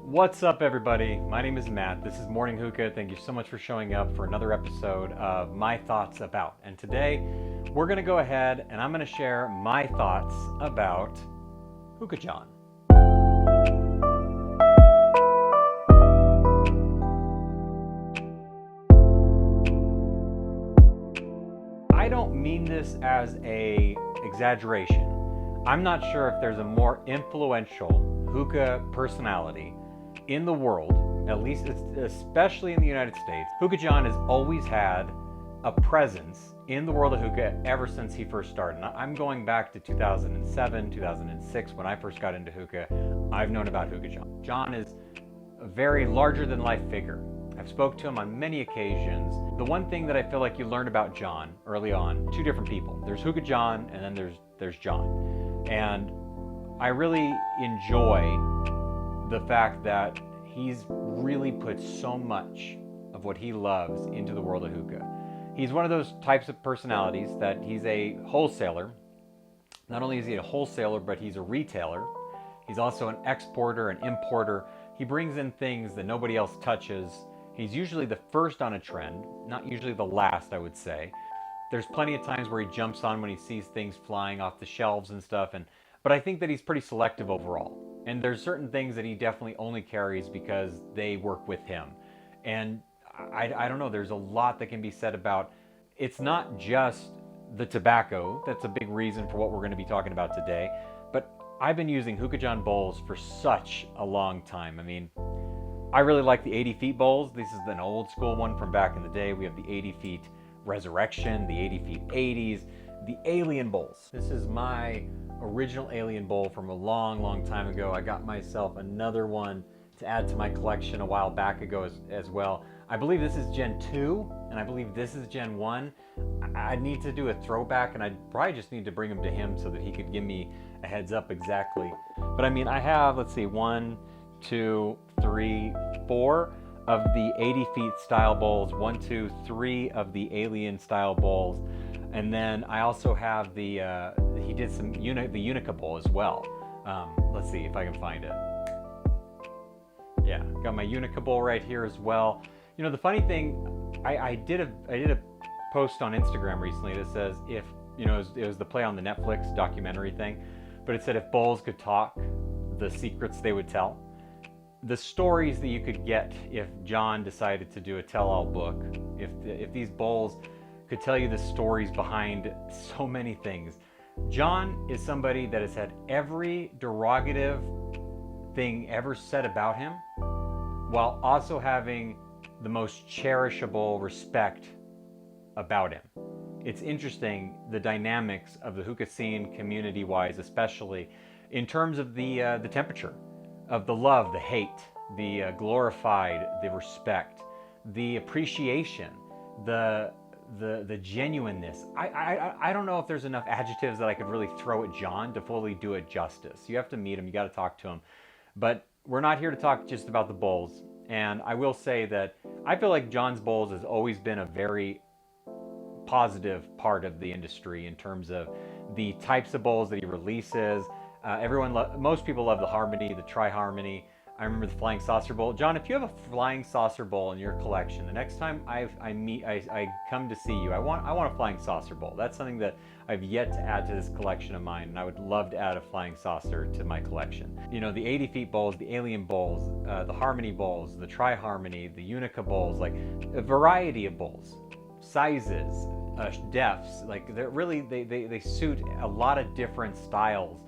What's up, everybody? My name is Matt. This is Morning Hookah. Thank you so much for showing up for another episode of My Thoughts About. And today, we're going to go ahead and I'm going to share my thoughts about Hookah John. I don't mean this as an exaggeration. I'm not sure if there's a more influential hookah personality in the world, at least especially in the United States. Hookah John has always had a presence in the world of hookah ever since he first started. And I'm going back to 2007, 2006 when I first got into hookah. I've known about Hookah John. John is a very larger than life figure. I've spoke to him on many occasions. The one thing that I feel like you learned about John early on, two different people. There's Hookah John and then there's John. And I really enjoy the fact that he's really put so much of what he loves into the world of hookah. He's one of those types of personalities that he's a wholesaler. Not only is he a wholesaler, but he's a retailer. He's also an exporter, an importer. He brings in things that nobody else touches. He's usually the first on a trend, not usually the last, I would say. There's plenty of times where he jumps on when he sees things flying off the shelves and stuff, but I think that he's pretty selective overall. And there's certain things that he definitely only carries because they work with him. And I don't know, there's a lot that can be said about, it's not just the tobacco, that's a big reason for what we're going to be talking about today, but I've been using Hookah John bowls for such a long time. I mean, I really like the 80 feet bowls. This is an old school one from back in the day. We have the 80 feet Resurrection, the 80 feet 80s, the Alien bowls. This is my original Alien bowl from a long time ago. I got myself another one to add to my collection a while back ago as well. I believe this is Gen 2, and I believe this is Gen 1. I need to do a throwback, and I'd probably just need to bring them to him so that he could give me a heads up exactly. But I mean, I have, let's see, 1, 2, 3, 4 of the 80 feet style bowls, 1, 2, 3 of the Alien style bowls. And then I also have he did the Unika bowl as well. Let's see if I can find it. Yeah, got my Unika bowl right here as well. You know, the funny thing, I did a post on Instagram recently that says if, you know, it was the play on the Netflix documentary thing, but it said if bowls could talk, the secrets they would tell. The stories that you could get if John decided to do a tell-all book, if these bowls could tell you the stories behind so many things. John is somebody that has had every derogative thing ever said about him, while also having the most cherishable respect about him. It's interesting, the dynamics of the hookah scene, community-wise especially, in terms of the temperature, of the love, the hate, the glorified, the respect, the appreciation, the genuineness. I don't know if there's enough adjectives that I could really throw at John to fully do it justice. You have to meet him, you got to talk to him. But we're not here to talk just about the bowls. And I will say that I feel like John's bowls has always been a very positive part of the industry in terms of the types of bowls that he releases. Most people love the Harmony, the Tri-Harmony. I remember the Flying Saucer Bowl. John, if you have a Flying Saucer Bowl in your collection, the next time I come to see you, I want a Flying Saucer Bowl. That's something that I've yet to add to this collection of mine, and I would love to add a Flying Saucer to my collection. You know, the 80 feet bowls, the Alien bowls, the Harmony bowls, the Tri-Harmony, the Unika bowls, like a variety of bowls, sizes, depths. Like they suit a lot of different styles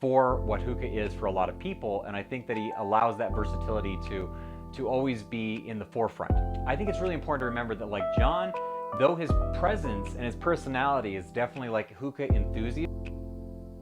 for what hookah is for a lot of people, and I think that he allows that versatility to always be in the forefront. I think it's really important to remember that, like John, though his presence and his personality is definitely like hookah enthusiast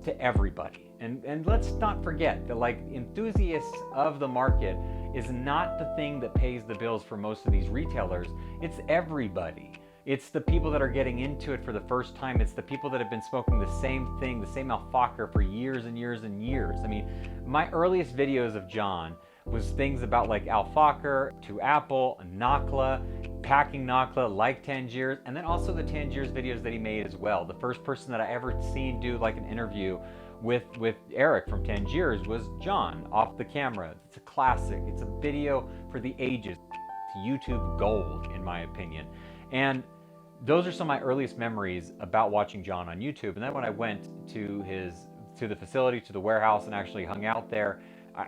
to everybody, and let's not forget that like enthusiasts of the market is not the thing that pays the bills for most of these retailers. It's everybody. It's the people that are getting into it for the first time. It's the people that have been smoking the same thing, the same alfalfa for years and years and years. I mean, my earliest videos of John was things about like alfalfa to apple, nakla, packing nakla, like Tangiers, and then also the Tangiers videos that he made as well. The first person that I ever seen do like an interview with Eric from Tangiers was John off the camera. It's a classic. It's a video for the ages. It's YouTube gold, in my opinion. And those are some of my earliest memories about watching John on YouTube. And then when I went to the facility, to the warehouse, and actually hung out there,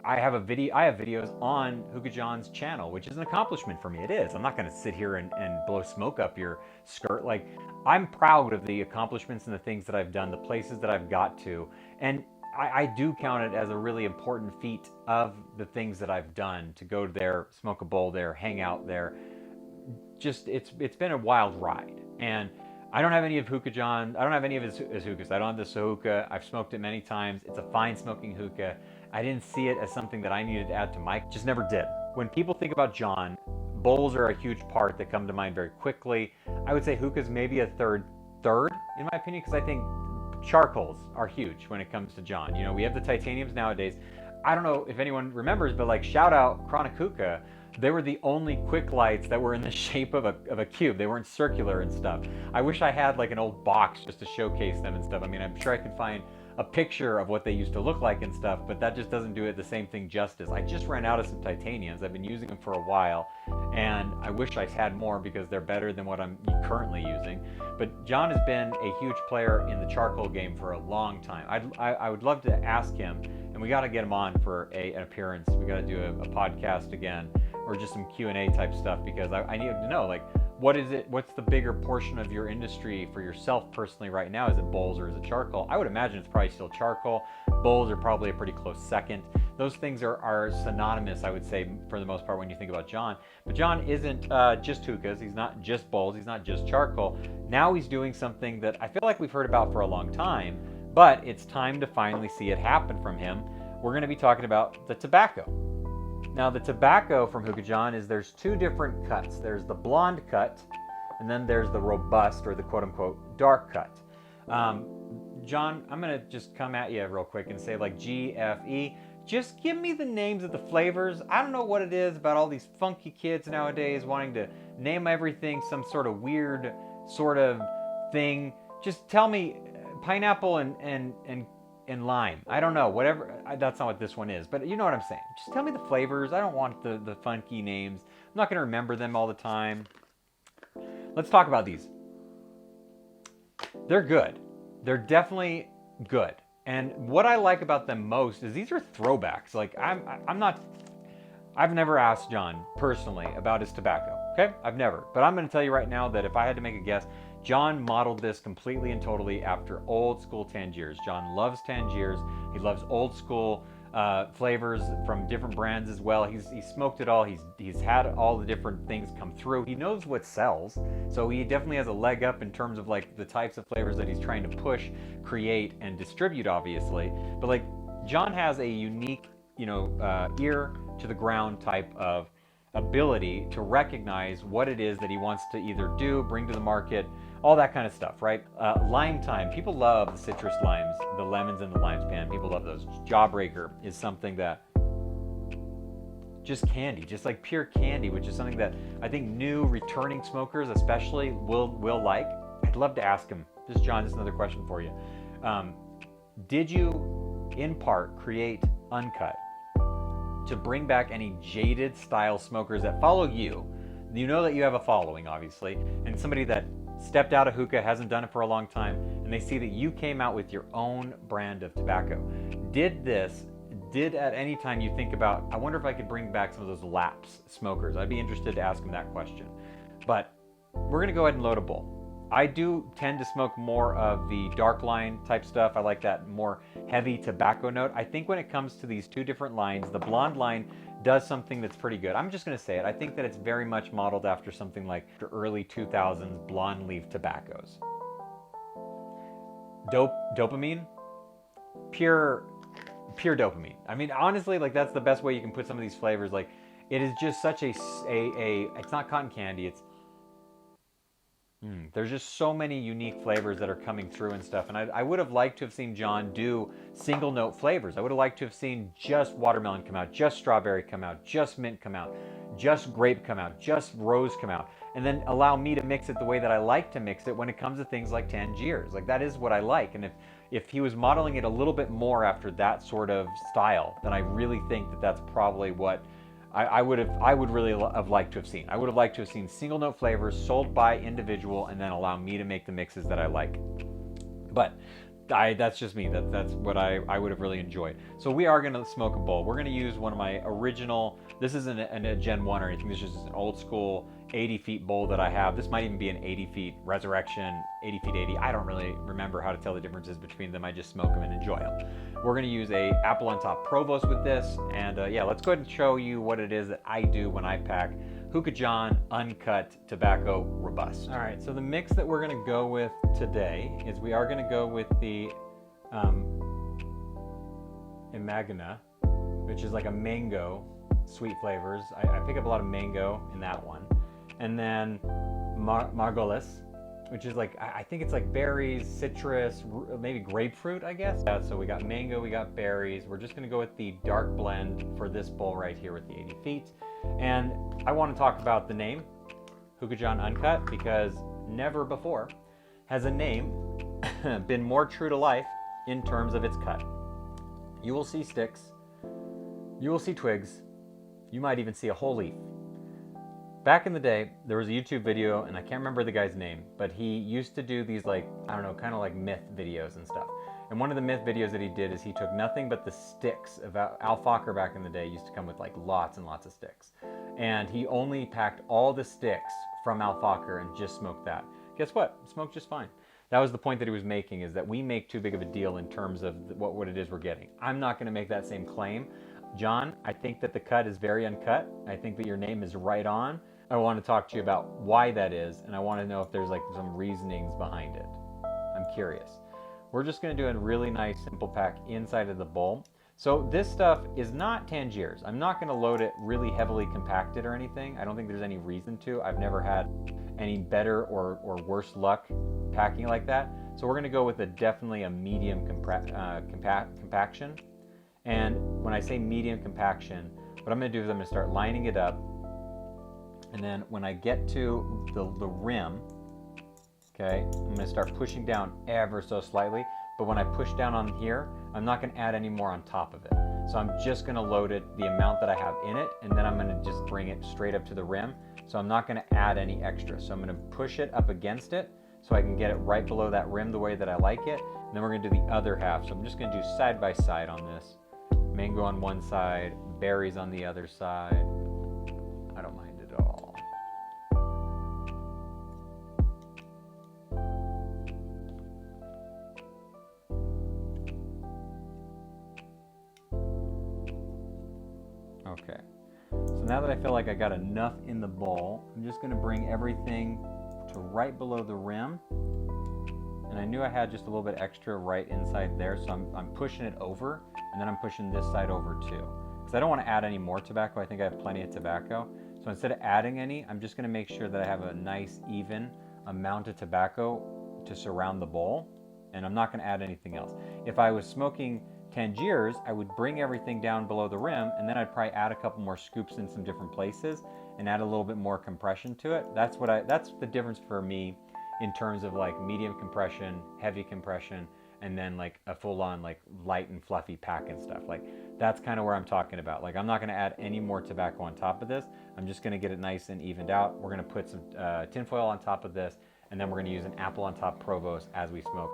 I have videos on Hookah John's channel, which is an accomplishment for me. It is. I'm not going to sit here and blow smoke up your skirt. Like, I'm proud of the accomplishments and the things that I've done, the places that I've got to, and I do count it as a really important feat of the things that I've done, to go there, smoke a bowl there, hang out there. Just it's been a wild ride. And I don't have any of Hookah John. I don't have any of his hookahs. I don't have the hookah. I've smoked it many times. It's a fine smoking hookah. I didn't see it as something that I needed to add to my, just never did. When people think about John, bowls are a huge part that come to mind very quickly. I would say hookahs maybe a third in my opinion, because I think charcoals are huge when it comes to John. You know, we have the titaniums nowadays. I don't know if anyone remembers, but like, shout out Chronic Hookah. They were the only quick lights that were in the shape of a cube. They weren't circular and stuff. I wish I had like an old box just to showcase them and stuff. I mean, I'm sure I could find a picture of what they used to look like and stuff, but that just doesn't do it the same thing justice. I just ran out of some titaniums. I've been using them for a while, and I wish I had more because they're better than what I'm currently using. But John has been a huge player in the charcoal game for a long time. I would love to ask him, and we got to get him on for an appearance. We got to do a podcast again, or just some Q&A type stuff, because I need to know, like, what is it? What's the bigger portion of your industry for yourself personally right now? Is it bowls or is it charcoal? I would imagine it's probably still charcoal. Bowls are probably a pretty close second. Those things are synonymous, I would say, for the most part, when you think about John. But John isn't just hookahs. He's not just bowls. He's not just charcoal. Now he's doing something that I feel like we've heard about for a long time, but it's time to finally see it happen from him. We're going to be talking about the tobacco. Now, the tobacco from Hookah John there's two different cuts. There's the blonde cut, and then there's the robust, or the quote-unquote dark cut. John, I'm going to just come at you real quick and say, like, GFE. Just give me the names of the flavors. I don't know what it is about all these funky kids nowadays wanting to name everything some sort of weird sort of thing. Just tell me pineapple and lime. I don't know, whatever. That's not what this one is, but you know what I'm saying. Just tell me the flavors. I don't want the funky names. I'm not going to remember them all the time. Let's talk about these. They're good. They're definitely good. And what I like about them most is these are throwbacks. Like, I've never asked John personally about his tobacco. Okay? I've never. But I'm going to tell you right now that if I had to make a guess, John modeled this completely and totally after old school Tangiers. John loves Tangiers. He loves old school flavors from different brands as well. He's smoked it all. He's had all the different things come through. He knows what sells, so he definitely has a leg up in terms of like the types of flavors that he's trying to push, create, and distribute, obviously. But like, John has a unique, ear to the ground type of ability to recognize what it is that he wants to either do, bring to the market, all that kind of stuff, right? Lime time. People love the citrus limes, the lemons and the limes, man. People love those. Jawbreaker is something that just candy, just like pure candy, which is something that I think new returning smokers especially will like. I'd love to ask him. Just John, just another question for you. Did you, in part, create Uncut to bring back any jaded style smokers that follow you? You know that you have a following, obviously, and somebody that stepped out of hookah, hasn't done it for a long time, and they see that you came out with your own brand of tobacco. Did at any time you think about, I wonder if I could bring back some of those lapsed smokers? I'd be interested to ask them that question. But we're gonna go ahead and load a bowl. I do tend to smoke more of the dark line type stuff. I like that more heavy tobacco note. I think when it comes to these two different lines, the blonde line does something that's pretty good. I'm just gonna say it. I think that it's very much modeled after something like the early 2000s blonde leaf tobaccos. Dopamine, pure dopamine. I mean, honestly, like, that's the best way you can put some of these flavors. Like, it is just such it's not cotton candy. There's just so many unique flavors that are coming through and stuff. And I would have liked to have seen John do single note flavors. I would have liked to have seen just watermelon come out, just strawberry come out, just mint come out, just grape come out, just rose come out, and then allow me to mix it the way that I like to mix it when it comes to things like Tangiers. Like, that is what I like. And if he was modeling it a little bit more after that sort of style, then I really think that that's probably what I would really have liked to have seen. I would have liked to have seen single note flavors sold by individual and then allow me to make the mixes that I like. But that's just me. That's what I would have really enjoyed. So we are going to smoke a bowl. We're going to use one of my original, this isn't a Gen 1 or anything. This is just an old school 80 feet bowl that I have. This might even be an 80 feet Resurrection, 80 feet 80. I don't really remember how to tell the differences between them. I just smoke them and enjoy them. We're going to use a apple on top Provost with this. And yeah, let's go ahead and show you what it is that I do when I pack Hookah John Uncut Tobacco Robust. All right, so the mix that we're gonna go with today is we are gonna go with the Imagina, which is like a mango sweet flavors. I pick up a lot of mango in that one. And then Margolis, which is like, I think it's like berries, citrus, maybe grapefruit, I guess. Yeah, so we got mango, we got berries. We're just gonna go with the dark blend for this bowl right here with the 80 feet. And I want to talk about the name, Hookah John Uncut, because never before has a name been more true to life in terms of its cut. You will see sticks, you will see twigs, you might even see a whole leaf. Back in the day, there was a YouTube video, and I can't remember the guy's name, but he used to do these like, I don't know, kind of like myth videos and stuff. And one of the myth videos that he did is he took nothing but the sticks of alfalfa back in the day used to come with like lots and lots of sticks. And he only packed all the sticks from alfalfa and just smoked that. Guess what? It smoked just fine. That was the point that he was making, is that we make too big of a deal in terms of what it is we're getting. I'm not going to make that same claim. John, I think that the cut is very uncut. I think that your name is right on. I want to talk to you about why that is, and I want to know if there's like some reasonings behind it. I'm curious. We're just going to do a really nice simple pack inside of the bowl. So this stuff is not Tangiers. I'm not going to load it really heavily compacted or anything. I don't think there's any reason to. I've never had any better or worse luck packing like that. So we're going to go with definitely a medium compaction. And when I say medium compaction, what I'm going to do is I'm going to start lining it up. And then when I get to the rim, okay, I'm going to start pushing down ever so slightly, but when I push down on here, I'm not going to add any more on top of it. So I'm just going to load it the amount that I have in it, and then I'm going to just bring it straight up to the rim. So I'm not going to add any extra. So I'm going to push it up against it so I can get it right below that rim the way that I like it. And then we're going to do the other half. So I'm just going to do side by side on this. Mango on one side, berries on the other side. I don't mind it at all. Okay, so now that I feel like I got enough in the bowl, I'm just going to bring everything to right below the rim. And I knew I had just a little bit extra right inside there, so I'm pushing it over, and then I'm pushing this side over too. Because I don't want to add any more tobacco. I think I have plenty of tobacco. So instead of adding any, I'm just going to make sure that I have a nice even amount of tobacco to surround the bowl, and I'm not going to add anything else. If I was smoking Tangiers, I would bring everything down below the rim, and then I'd probably add a couple more scoops in some different places and add a little bit more compression to it. That's the difference for me in terms of like medium compression, heavy compression, and then like a full-on like light and fluffy pack and stuff. Like that's kind of where I'm talking about. Like I'm not going to add any more tobacco on top of this. I'm just going to get it nice and evened out. We're going to put some tinfoil on top of this, and then we're going to use an apple on top Provost as we smoke.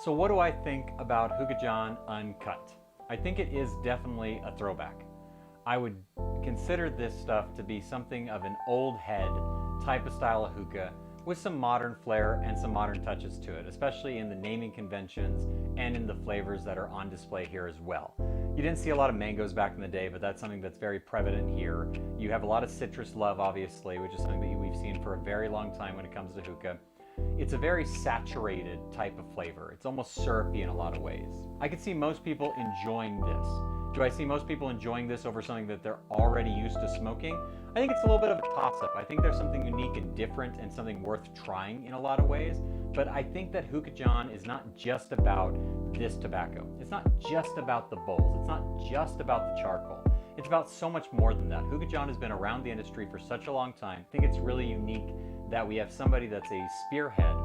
So what do I think about Hookah John Uncut? I think it is definitely a throwback. I would consider this stuff to be something of an old head type of style of hookah with some modern flair and some modern touches to it, especially in the naming conventions and in the flavors that are on display here as well. You didn't see a lot of mangoes back in the day, but that's something that's very prevalent here. You have a lot of citrus love, obviously, which is something that we've seen for a very long time when it comes to hookah. It's a very saturated type of flavor. It's almost syrupy in a lot of ways. I could see most people enjoying this. Do I see most people enjoying this over something that they're already used to smoking? I think it's a little bit of a toss-up. I think there's something unique and different and something worth trying in a lot of ways. But I think that Hookah John is not just about this tobacco. It's not just about the bowls. It's not just about the charcoal. It's about so much more than that. Hookah John has been around the industry for such a long time. I think it's really unique that we have somebody that's a spearhead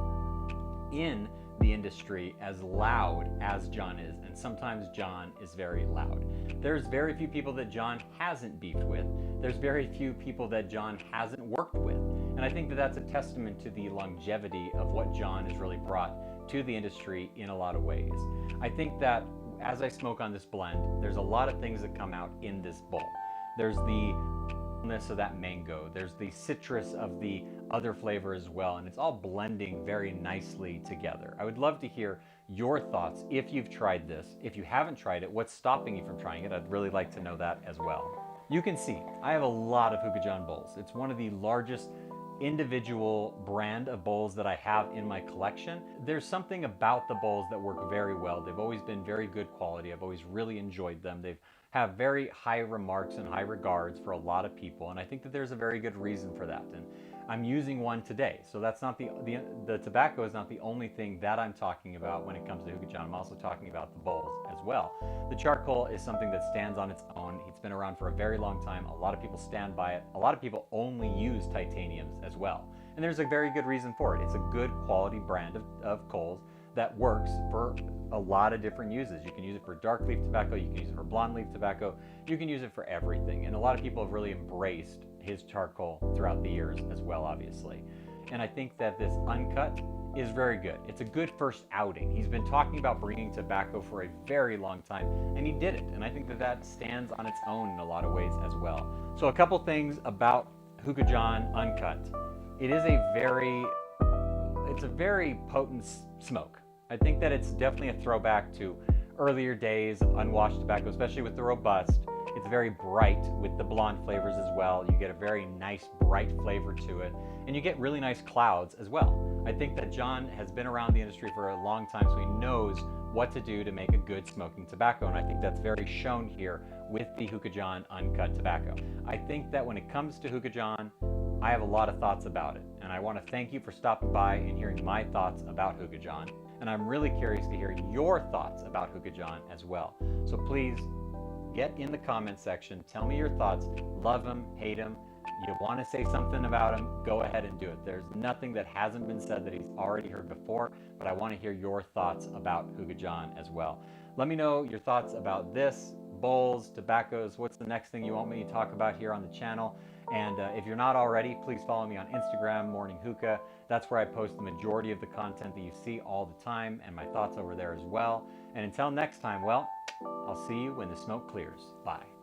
in the industry as loud as John is, and sometimes John is very loud. There's very few people that John hasn't beefed with. There's very few people that John hasn't worked with. And I think that that's a testament to the longevity of what John has really brought to the industry in a lot of ways. I think that as I smoke on this blend, there's a lot of things that come out in this bowl. There's the of that mango, there's the citrus of the other flavor as well, and it's all blending very nicely together. I would love to hear your thoughts if you've tried this. If you haven't tried it, what's stopping you from trying it? I'd really like to know that as well. You can see I have a lot of Hookah John bowls. It's one of the largest individual brand of bowls that I have in my collection. There's something about the bowls that work very well. They've always been very good quality. I've always really enjoyed them. They've have very high remarks and high regards for a lot of people, and I think that there's a very good reason for that. And I'm using one today, so that's not the tobacco is not the only thing that I'm talking about when it comes to Hookah John. I'm also talking about the bowls as well. The charcoal is something that stands on its own. It's been around for a very long time. A lot of people stand by it. A lot of people only use titaniums as well, and there's a very good reason for it. It's a good quality brand of coals that works for a lot of different uses. You can use it for dark leaf tobacco, you can use it for blonde leaf tobacco, you can use it for everything. And a lot of people have really embraced his charcoal throughout the years as well, obviously. And I think that this Uncut is very good. It's a good first outing. He's been talking about bringing tobacco for a very long time, and he did it. And I think that that stands on its own in a lot of ways as well. So a couple things about Hookah John Uncut. It is it's a very potent smoke. I think that it's definitely a throwback to earlier days of unwashed tobacco, especially with the Robust. It's very bright with the blonde flavors as well. You get a very nice bright flavor to it, and you get really nice clouds as well. I think that John has been around the industry for a long time, so he knows what to do to make a good smoking tobacco, and I think that's very shown here with the Hookah John Uncut tobacco. I think that when it comes to Hookah John, I have a lot of thoughts about it, and I want to thank you for stopping by and hearing my thoughts about Hookah John. And I'm really curious to hear your thoughts about Hookah John as well. So please get in the comment section, tell me your thoughts. Love him, hate him. You want to say something about him, go ahead and do it. There's nothing that hasn't been said that he's already heard before, but I want to hear your thoughts about Hookah John as well. Let me know your thoughts about this, bowls, tobaccos. What's the next thing you want me to talk about here on the channel? And if you're not already, please follow me on Instagram, Morning Hookah. That's where I post the majority of the content that you see all the time, and my thoughts over there as well. And until next time, well, I'll see you when the smoke clears. Bye.